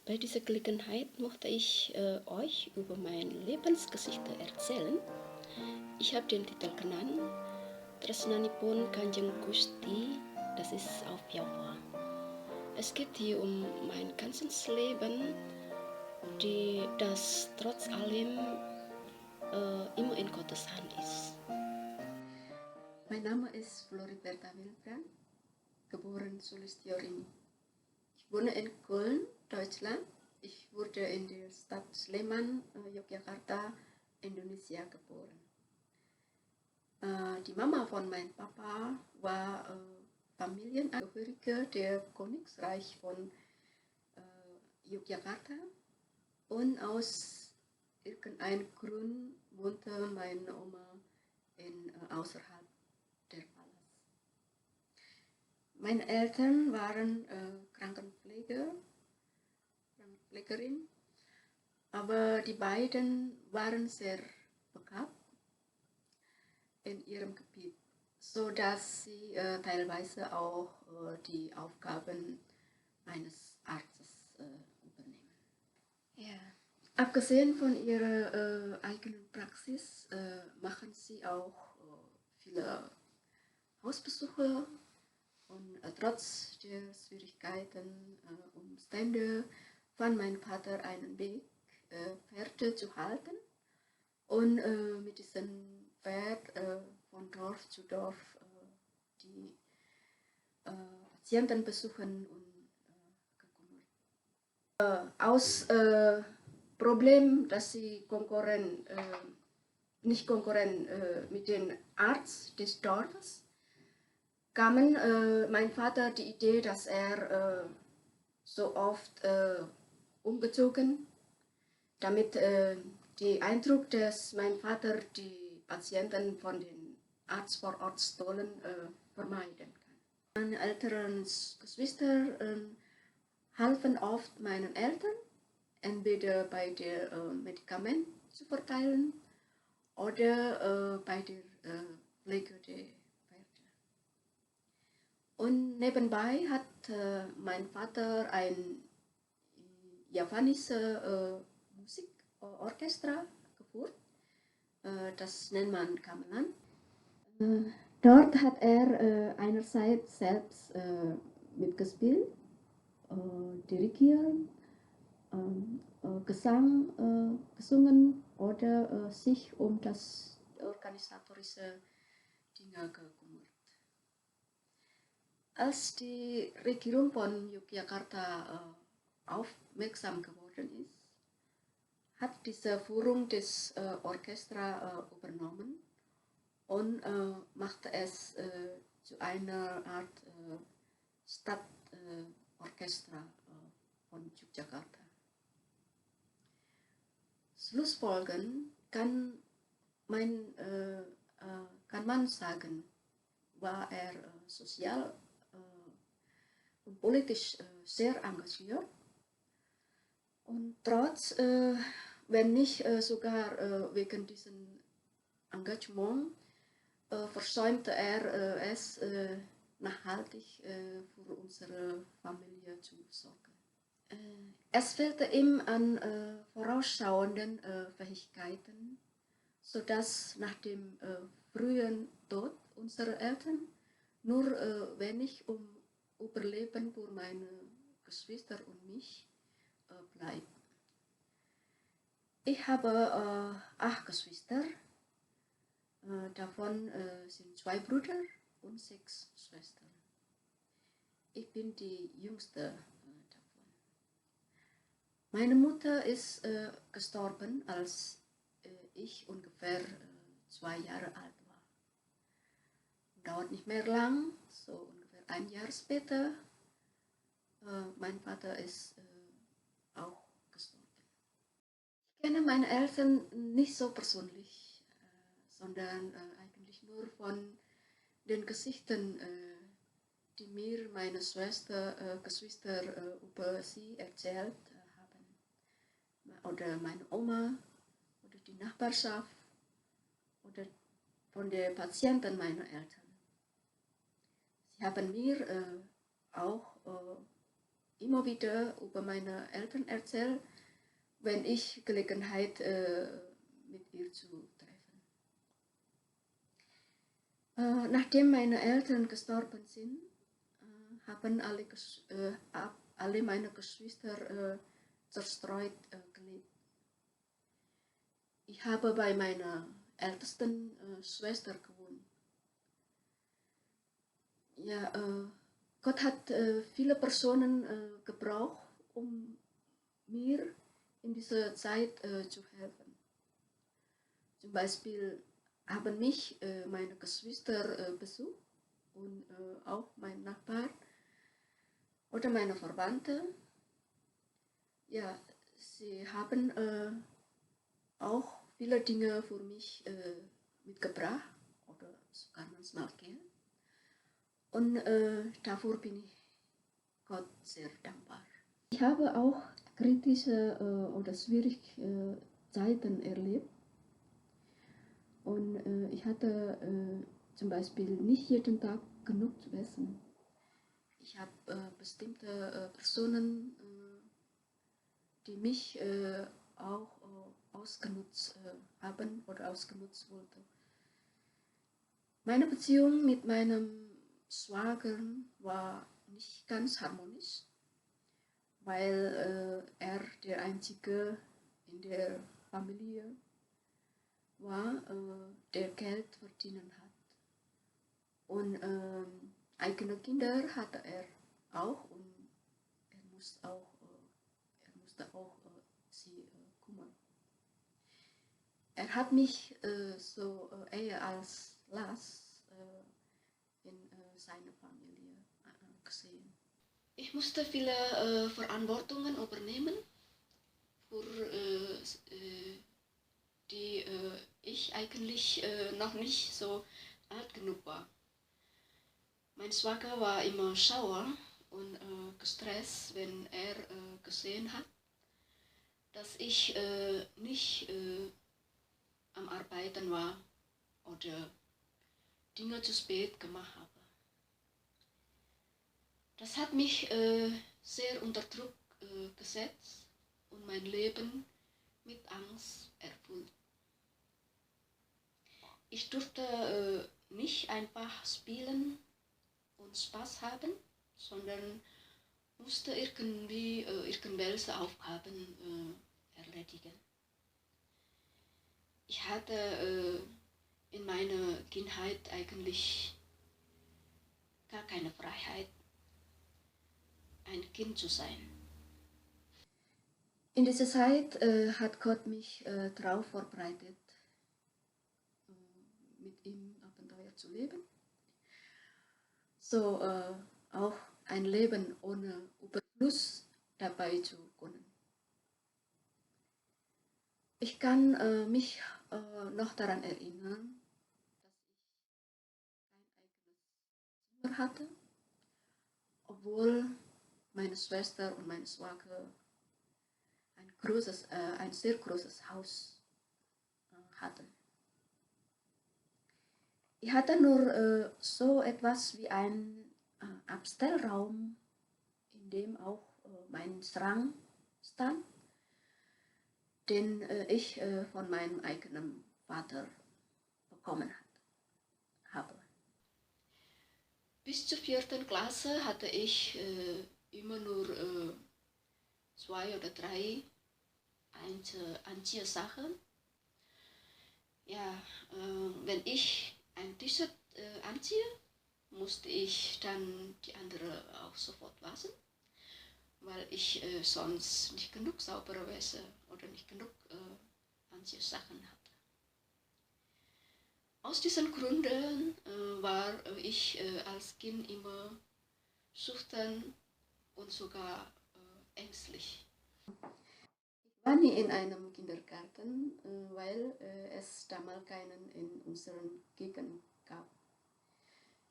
Bei dieser Gelegenheit möchte ich euch über meine Lebensgeschichte erzählen. Ich habe den Titel genannt Tresnanipun Kanjeng Gusti, das ist auf Jawa. Es geht hier um mein ganzes Leben, das trotz allem immer in Gottes Hand ist. Mein Name ist Floriberta Wilbrand, geboren Sulistiorini. Ich wohne in Köln, Deutschland. Ich wurde in der Stadt Sleman, Yogyakarta, Indonesia geboren. Die Mama von meinem Papa war Familienangehörige der Königsreich von Yogyakarta und aus irgendeinem Grund wohnte meine Oma außerhalb der Palast. Meine Eltern waren Krankenpflegerin, aber die beiden waren sehr begabt in ihrem Gebiet, sodass sie teilweise auch die Aufgaben eines Arztes übernehmen. Ja. Abgesehen von ihrer eigenen Praxis machen sie auch viele Hausbesuche und trotz der Schwierigkeiten, Umstände fand mein Vater einen Weg, Pferde zu halten und mit diesem Pferd von Dorf zu Dorf die Patienten besuchen und gekümmert. Aus Problem, dass sie nicht konkurrieren mit dem Arzt des Dorfes, kamen mein Vater die Idee, dass er so oft umgezogen, damit der Eindruck, dass mein Vater die Patienten von dem Arzt vor Ort stohlen, vermeiden kann. Meine älteren Geschwister halfen oft meinen Eltern, entweder bei der Medikament zu verteilen oder bei der Pflege der Pferde. Und nebenbei hat mein Vater ein javanisches Musikorchester geführt, das nennt man Gamelan. Dort hat er einerseits selbst mitgespielt, dirigieren, gesungen oder sich um das organisatorische Dinge gekümmert. Als die Regierung von Yogyakarta aufmerksam geworden ist, hat diese Führung des Orchesters übernommen und machte es zu einer Art Stadtorchester von Yogyakarta. Schlussfolgernd kann man sagen, war er sozial und politisch sehr engagiert und trotz, wenn nicht sogar wegen diesem Engagement, versäumte er es nachhaltig für unsere Familie zu sorgen. Es fehlte ihm an vorausschauenden Fähigkeiten, sodass nach dem frühen Tod unserer Eltern nur wenig Überleben für meine Geschwister und mich bleibt. Ich habe 8 Geschwister, davon sind 2 Brüder und 6 Schwestern. Ich bin die jüngste davon. Meine Mutter ist gestorben, als ich ungefähr 2 Jahre alt war. Dauert nicht mehr lang, so ungefähr 1 Jahr später, mein Vater ist auch gestorben. Ich kenne meine Eltern nicht so persönlich, sondern eigentlich nur von den Geschichten, die mir meine Geschwister über sie erzählt haben. Oder meine Oma, oder die Nachbarschaft, oder von den Patienten meiner Eltern. Sie haben mir auch immer wieder über meine Eltern erzähle, wenn ich Gelegenheit mit ihr zu treffen. Nachdem meine Eltern gestorben sind, haben alle meine Geschwister zerstreut gelebt. Ich habe bei meiner ältesten Schwester gewohnt. Ja, Gott hat viele Personen gebraucht, um mir in dieser Zeit zu helfen. Zum Beispiel haben mich meine Geschwister besucht und auch mein Nachbar oder meine Verwandte. Ja, sie haben auch viele Dinge für mich mitgebracht oder sogar manchmal Geld. Und dafür bin ich Gott sehr dankbar. Ich habe auch kritische oder schwierige Zeiten erlebt. Und ich hatte zum Beispiel nicht jeden Tag genug zu essen. Ich habe bestimmte Personen, die mich auch ausgenutzt haben oder ausgenutzt wollten. Meine Beziehung mit meinem Schwager war nicht ganz harmonisch, weil er der Einzige in der Familie war, der Geld verdienen hat. Und eigene Kinder hatte er auch und er musste auch sie kümmern. Er hat mich so eher als Last in seiner Familie gesehen. Ich musste viele Verantwortungen übernehmen, für die ich eigentlich noch nicht so alt genug war. Mein Schwager war immer sauer und gestresst, wenn er gesehen hat, dass ich nicht am Arbeiten war oder Dinge zu spät gemacht habe. Das hat mich sehr unter Druck gesetzt und mein Leben mit Angst erfüllt. Ich durfte nicht einfach spielen und Spaß haben, sondern musste irgendwie irgendwelche Aufgaben erledigen. Ich hatte in meiner Kindheit eigentlich gar keine Freiheit, ein Kind zu sein. In dieser Zeit hat Gott mich darauf vorbereitet, mit ihm Abenteuer zu leben. So auch ein Leben ohne Überfluss dabei zu können. Ich kann mich noch daran erinnern, dass ich kein eigenes Zimmer hatte, obwohl meine Schwester und mein Schwager ein sehr großes Haus hatten. Ich hatte nur so etwas wie einen Abstellraum, in dem auch mein Schrank stand, den ich von meinem eigenen Vater bekommen habe. Bis zur 4. Klasse hatte ich immer nur 2 oder 3 Anziehsachen. Ja, wenn ich ein T-Shirt anziehe, musste ich dann die andere auch sofort waschen, weil ich sonst nicht genug saubere Wäsche oder nicht genug Anziehsachen hatte. Aus diesen Gründen war ich als Kind immer schüchtern und sogar ängstlich. Ich war nie in einem Kindergarten, weil es damals keinen in unserer Gegend gab.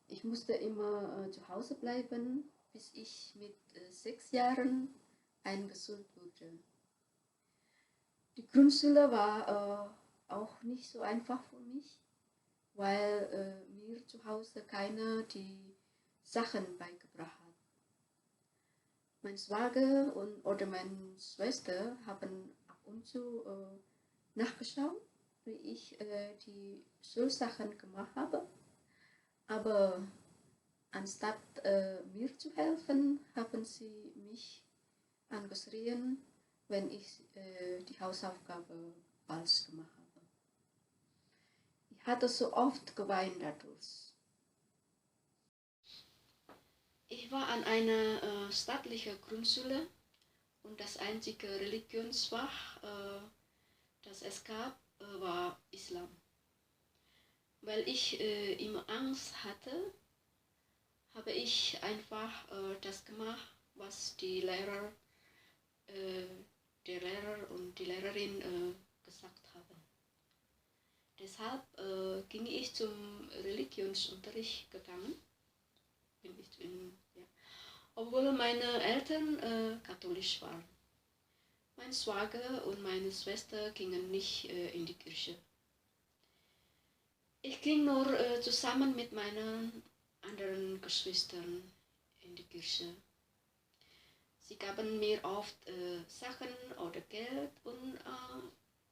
Ich musste immer zu Hause bleiben, bis ich mit 6 Jahren eingeschult wurde. Die Grundschule war auch nicht so einfach für mich, weil mir zu Hause keiner die Sachen beigebracht hat. Mein Schwager oder meine Schwester haben ab und zu nachgeschaut, wie ich die Schulsachen gemacht habe. Aber anstatt mir zu helfen, haben sie mich angeschrien, wenn ich die Hausaufgabe falsch gemacht habe. Ich hatte so oft geweint dadurch. Ich war an einer staatlichen Grundschule und das einzige Religionsfach, das es gab, war Islam. Weil ich immer Angst hatte, habe ich einfach das gemacht, was der Lehrer und die Lehrerin gesagt haben. Deshalb ging ich zum Religionsunterricht gegangen. Ja. Obwohl meine Eltern katholisch waren. Mein Schwager und meine Schwester gingen nicht in die Kirche. Ich ging nur zusammen mit meinen anderen Geschwistern in die Kirche. Sie gaben mir oft Sachen oder Geld und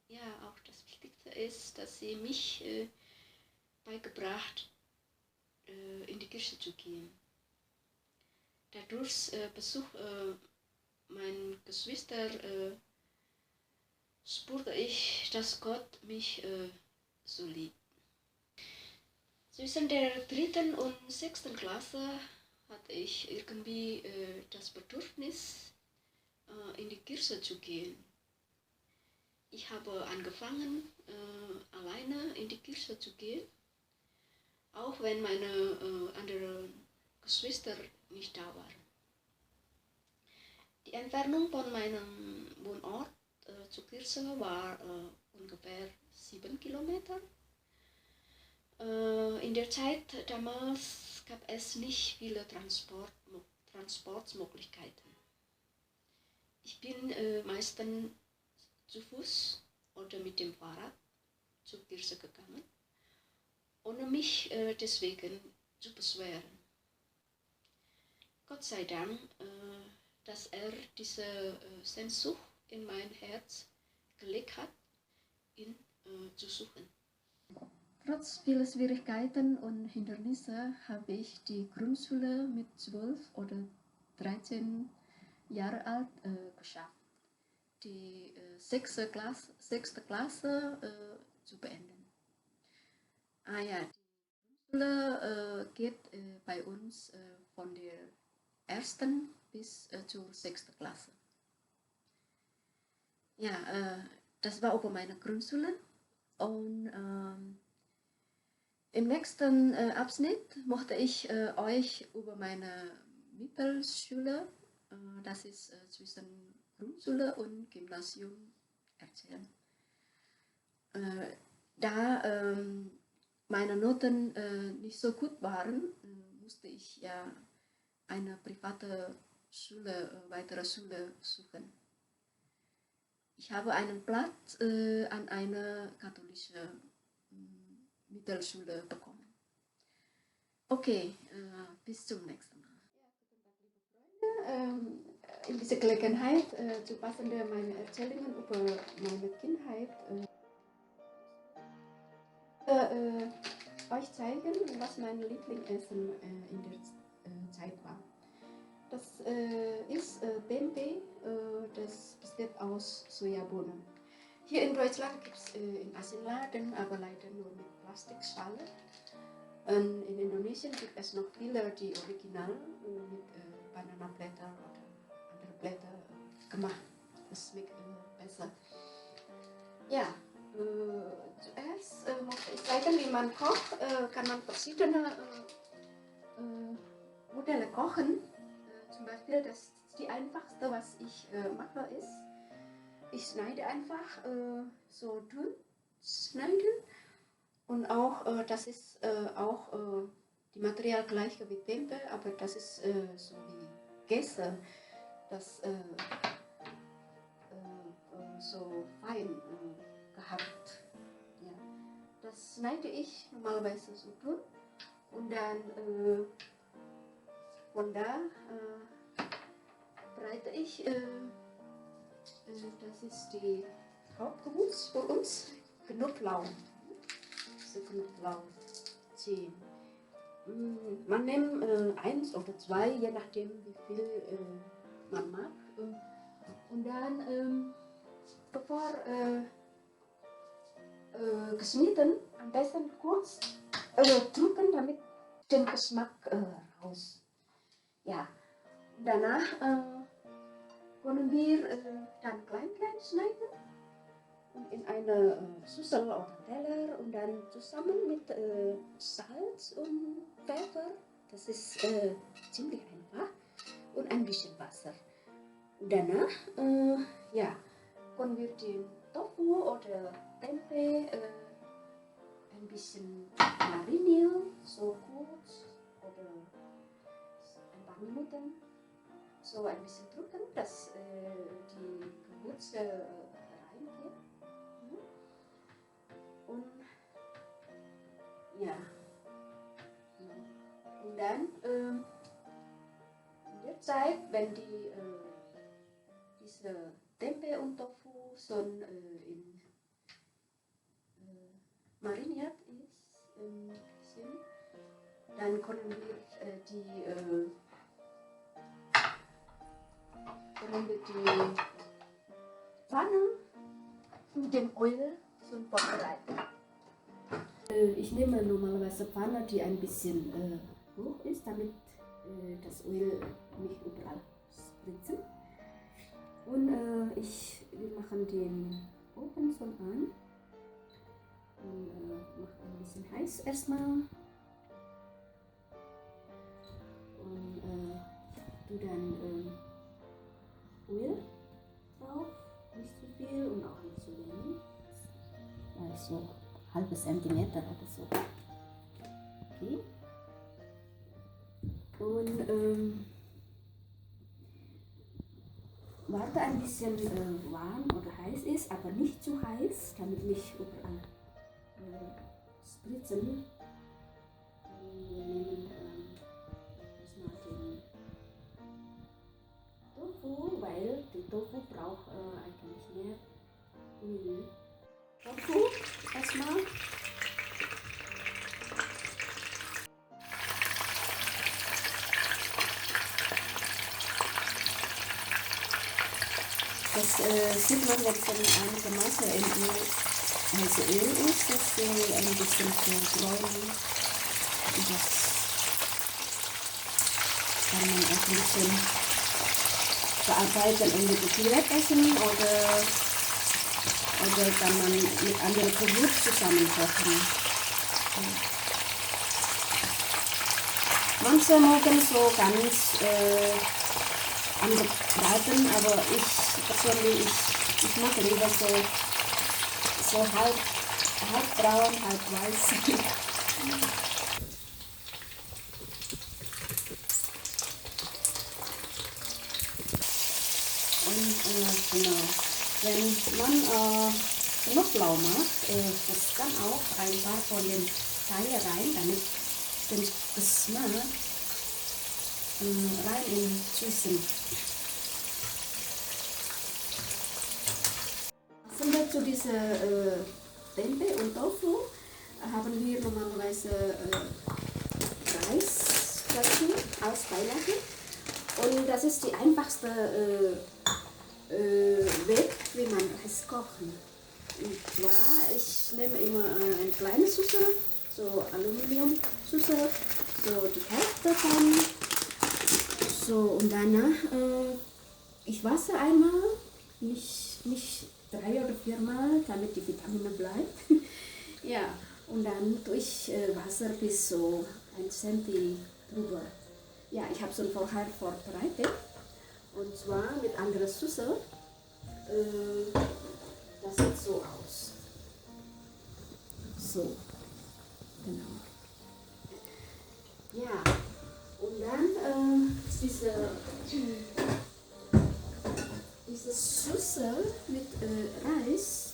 ja, auch das Wichtigste ist, dass sie mich beigebracht, in die Kirche zu gehen. Dadurch Besuch meiner Geschwister spürte ich, dass Gott mich so liebt. Zwischen der 3. und 6. Klasse hatte ich irgendwie das Bedürfnis, in die Kirche zu gehen. Ich habe angefangen, alleine in die Kirche zu gehen, auch wenn meine anderen Geschwister nicht da waren. Die Entfernung von meinem Wohnort zur Kirche war ungefähr 7 Kilometer. In der Zeit damals gab es nicht viele Transportmöglichkeiten. Ich bin meistens zu Fuß oder mit dem Fahrrad zur Kirche gegangen, ohne mich deswegen zu beschweren. Gott sei Dank, dass er diese Sehnsucht in mein Herz gelegt hat, ihn zu suchen. Trotz vieler Schwierigkeiten und Hindernisse habe ich die Grundschule mit 12 oder 13 Jahren alt geschafft, die 6. Klasse zu beenden. Ja, die Grundschule geht bei uns von der 1. bis zur 6. Klasse. Ja, das war über meine Grundschule und im nächsten Abschnitt möchte ich euch über meine Mittelschule, das ist zwischen Grundschule und Gymnasium, erzählen. Da meine Noten nicht so gut waren, musste ich ja eine private Schule, weitere Schule suchen. Ich habe einen Platz an einer katholischen Mittelschule bekommen. Okay, bis zum nächsten Mal. Ja, guten Tag, liebe Freunde. In dieser Gelegenheit zu passende meine Erzählungen über meine Kindheit euch zeigen, was mein Lieblingsessen in der Zeit war. Das ist Tempeh, das besteht aus Sojabohnen. Hier in Deutschland gibt es in Asienladen, aber leider nur mit Plastikschale. Und in Indonesien gibt es noch viele, die original mit Bananablätter oder andere Blätter gemacht. Das schmeckt besser. Ja, zuerst möchte ich zeigen, wie man kocht. Kann man verschiedene Modelle kochen. Zum Beispiel, das die einfachste, was ich mache, ist, ich schneide einfach so dünn schneiden und auch das ist auch die Material gleich wie Tempeh, aber das ist so wie Käse, das so fein gehabt. Ja. Das schneide ich normalerweise so dünn und dann von da bereite ich, das ist die Hauptgewürz für uns, Knoblauch. So Knoblauch 10. Man nimmt 1 oder 2, je nachdem wie viel man mag. Und dann, bevor geschnitten, am besten kurz drücken, damit den Geschmack raus. Ja, danach können wir dann klein schneiden und in eine Schüssel oder Teller und dann zusammen mit Salz und Pfeffer, das ist ziemlich einfach, und ein bisschen Wasser. Und danach ja, können wir den Tofu oder Tempeh ein bisschen marinieren, so kurz oder ein paar Minuten, so ein bisschen drücken, dass die Gewürze reingehen. Und ja, und dann in der Zeit, wenn diese Tempeh und Tofu schon mariniert ist, ein bisschen, dann können wir die Pfanne mit dem Öl schon vorbereiten. Ich nehme normalerweise Pfanne, die ein bisschen hoch ist, damit das Öl nicht überall spritzt. Und wir machen den Ofen schon an und machen ein bisschen heiß erstmal. Und tu dann Öl drauf, nicht zu viel und auch nicht zu wenig. Also halbe Zentimeter oder so. Okay. Und warte ein bisschen warm oder heiß ist, aber nicht zu heiß, damit nicht überall spritzen. Wir nehmen erstmal den Tofu, weil der Tofu braucht eigentlich mehr Öl. Tofu erstmal. Das sieht man, wenn es dann einigermaßen also Öl ist, dass wir ein bisschen verbräunen. Das kann man auch ein bisschen bearbeiten und direkt essen oder kann man mit anderen Gewürzen zusammen kochen. Manche mögen so ganz angebraten, aber ich persönlich, ich mag lieber so halb braun, halb weiß. Und genau, wenn man Knoblauch macht, das kann auch ein paar von den Teilen rein, damit den Geschmack rein in Süßen. Passend zu dieser Tempeh und Tofu haben wir normalerweise Reis dazu als Beilage. Und das ist die einfachste Weg, wie man Reis kochen. Und zwar, ich nehme immer eine kleine Schüssel, so Aluminiumschüssel, so die Hälfte davon. So, und danach, ich wasche einmal, nicht 3 oder 4 Mal, damit die Vitamine bleiben. Ja, und dann durch Wasser bis so 1 cm drüber. Ja, ich habe so ein vorher vorbereitet. Und zwar mit anderer Schüssel. Das sieht so aus. So, genau. Ja, und dann ist diese Schüssel mit Reis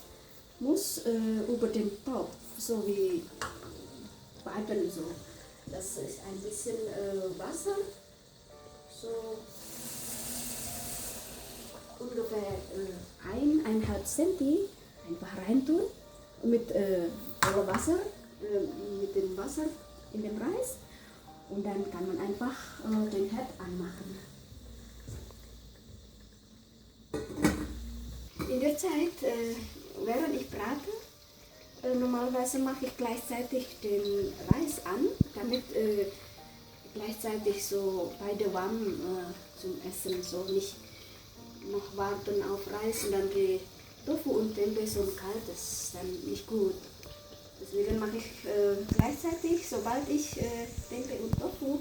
muss über den Topf, so wie Baden so. Das ist ein bisschen Wasser, so ungefähr 1,5 Centi einfach reintun mit Wasser, mit dem Wasser in dem Reis und dann kann man einfach den Herd anmachen. In der Zeit, während ich brate, normalerweise mache ich gleichzeitig den Reis an, damit gleichzeitig so beide warm zum Essen, so nicht noch warten auf Reis und dann die Tofu und Tempeh so kalt, das ist dann nicht gut. Deswegen mache ich gleichzeitig, sobald ich Tempeh und Tofu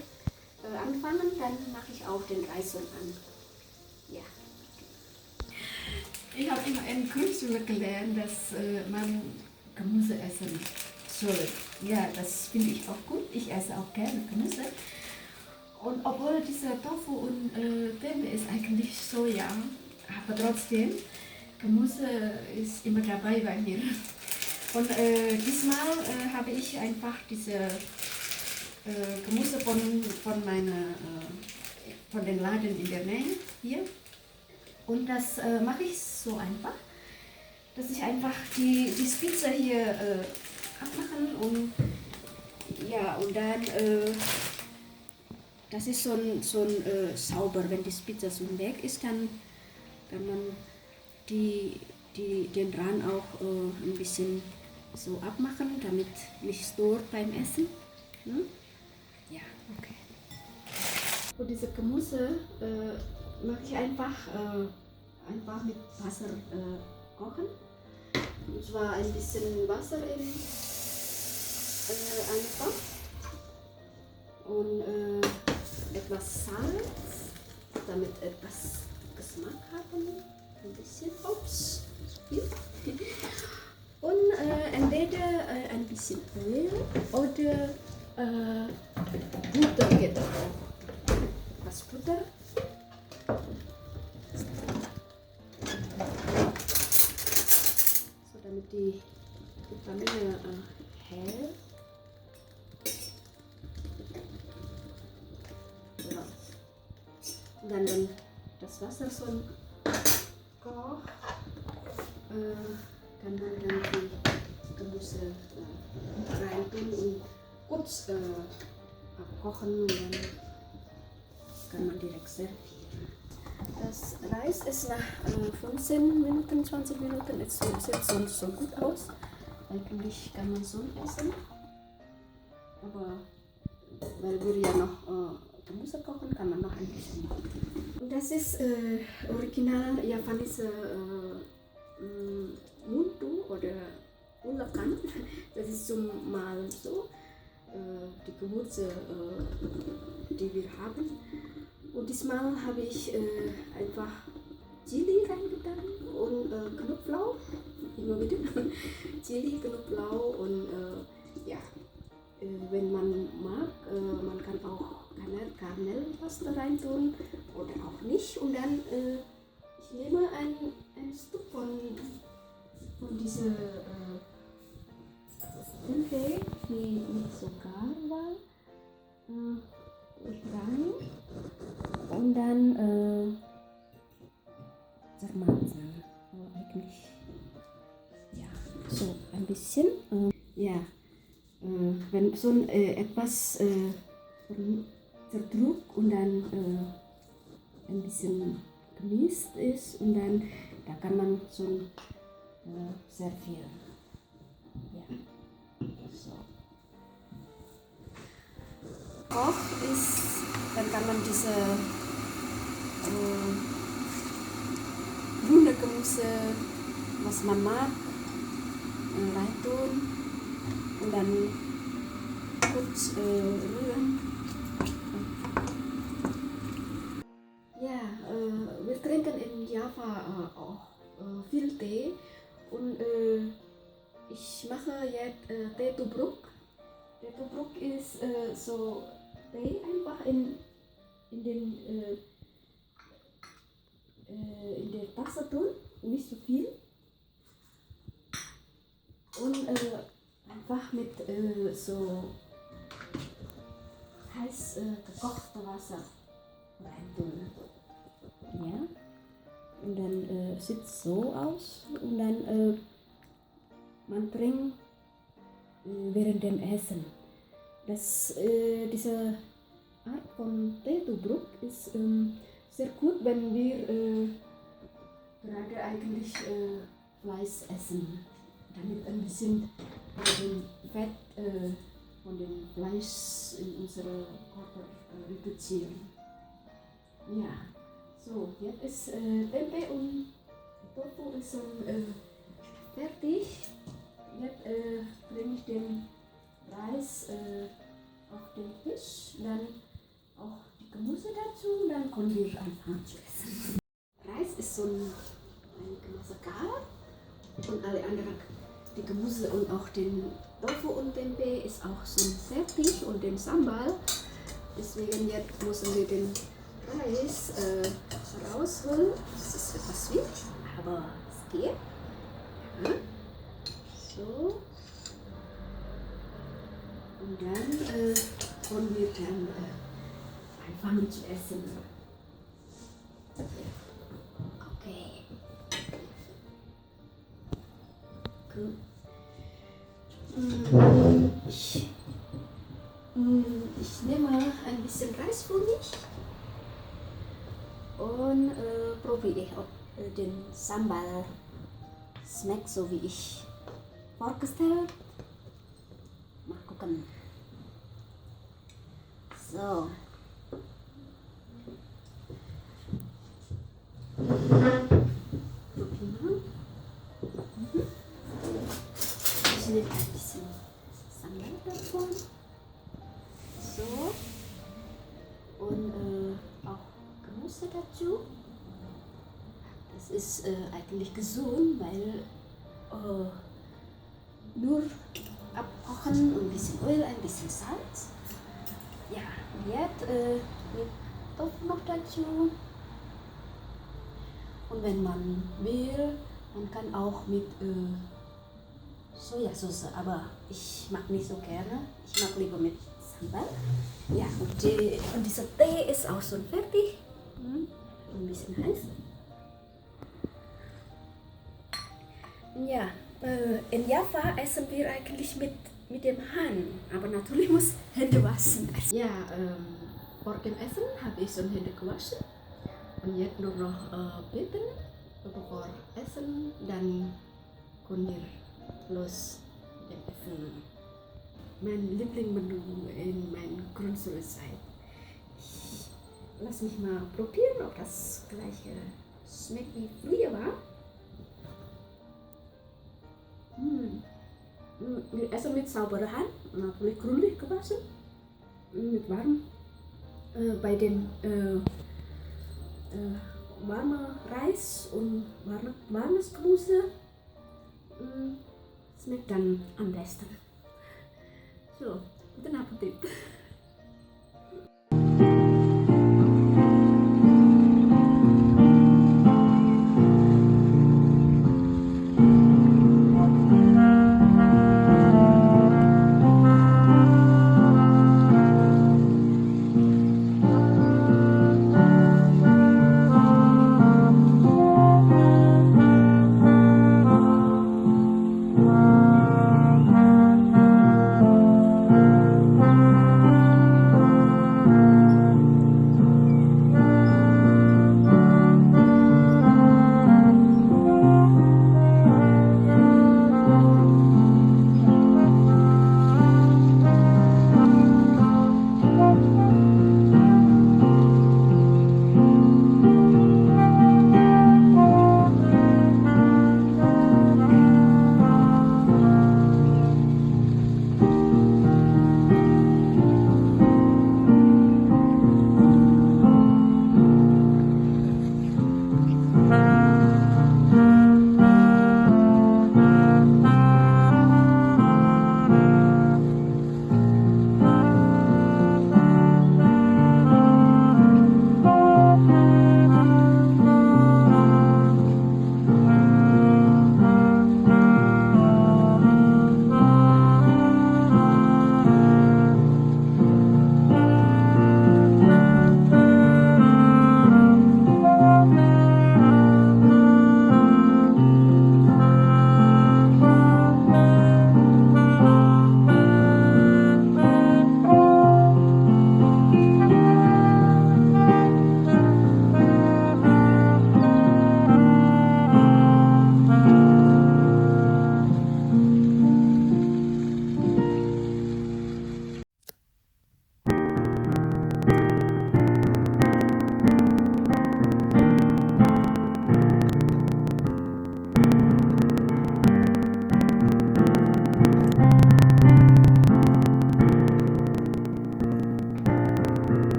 anfangen, dann mache ich auch den Reis an. Ja. Ich habe immer in Grundschule gelernt, dass man Gemüse essen soll. Ja, das finde ich auch gut. Ich esse auch gerne Gemüse. Und obwohl dieser Tofu und Tempeh ist eigentlich Soja, aber trotzdem, Gemüse ist immer dabei bei mir. Und diesmal habe ich einfach diese Gemüse von den Laden in der Nähe hier. Und das mache ich so einfach, dass ich einfach die Spitze hier abmachen und ja, und dann das ist so ein sauber, wenn die Spitze so weg ist, dann kann man den Rand auch ein bisschen so abmachen, damit nicht stört beim Essen. Hm? Ja, okay. Und diese Gemüse mache ich einfach mit Wasser kochen. Und zwar ein bisschen Wasser in einen Topf und etwas Salz, damit etwas Geschmack haben. Ein bisschen Ups. Hier. Und entweder ein bisschen Öl oder Butter geht auch. Was Butter? So, damit die Vitamine hält. Ja. Und dann das Wasser so kocht, kann man dann die Gemüse reintun und kurz abkochen und dann kann man direkt servieren. Das Reis ist nach 15 Minuten, 20 Minuten, es sieht so gut aus. Eigentlich kann man so essen, aber weil wir ja noch Gemüse kochen, kann man noch ein bisschen machen. Und das ist original japanische Muntu oder Ulakan. Das ist zum Mal so die Gewürze, die wir haben. Und diesmal habe ich einfach Chili reingetan und Knoblauch, immer wieder Chili, Knoblauch und ja, wenn man mag, man kann auch Karamellpaste reintun oder auch nicht. Und dann ich nehme ein Stück von dieser Tempeh, die nicht so gar war, rein und dann zermatzen. Eigentlich ja, so ein bisschen. Ja, wenn so etwas zerdrückt und dann ein bisschen gemischt ist und dann da kann man so servieren. Ja, so. Auch ist, dann kann man diese grüne Gemüse, was man mag, reintun und dann kurz rühren. Ja, wir trinken in Java auch viel Tee und ich mache jetzt Tee Tubruk. Tee Tubruk ist so Tee einfach in der Tasse tun, nicht so viel. Und einfach mit so heiß gekochtem Wasser reintun. Ja? Und dann sieht es so aus und dann man trinkt während dem Essen. Diese Art von Teetubruk ist sehr gut, wenn wir gerade eigentlich Fleisch essen, damit ein bisschen den Fett von dem Fleisch in unserem Körper reduzieren. Ja, so, jetzt ist Tempe und Tofu ist schon fertig. Jetzt bringe ich den Reis auf den Tisch, dann auch die Gemüse dazu, dann können wir anfangen zu essen. Reis ist so ein Gemüse gar und alle anderen, die Gemüse und auch den Tofu und Tempe ist auch schon fertig und den Sambal. Deswegen jetzt müssen wir den Reis rausholen. Das ist etwas schwierig, aber es geht. Ja. So. Und dann können wir dann anfangen zu essen. Okay. Gut. Ich nehme ein bisschen Reis für mich und probiere, ob den Sambal schmeckt, so wie ich vorgestellt. Mal gucken. So. Ich nehme ein bisschen Sambal davon. So. Und auch Gemüse dazu. Das ist eigentlich gesund, weil nur abkochen und ein bisschen Öl, ein bisschen Salz. Ja, und jetzt mit Tofu noch dazu. Und wenn man will, man kann auch mit Sojasauce, aber ich mag nicht so gerne. Ich mag lieber mit Sambal. Ja, und dieser Tee ist auch schon fertig. Ein bisschen heiß. Ja, in Java essen wir eigentlich mit dem Hand, aber natürlich muss Hände waschen. Ja, vor dem Essen habe ich schon Hände gewaschen und jetzt nur noch beten bevor Essen, dann können wir los mit dem Essen. Mein Lieblingsmenü in meiner Grundschulzeit. Lass mich mal probieren, ob das gleiche schmeckt wie früher war. Wir essen mit sauberer Hand, natürlich gründlich gewaschen, mit warm, bei dem warmen Reis und warmes Gemüse schmeckt dann am besten. So, guten Appetit!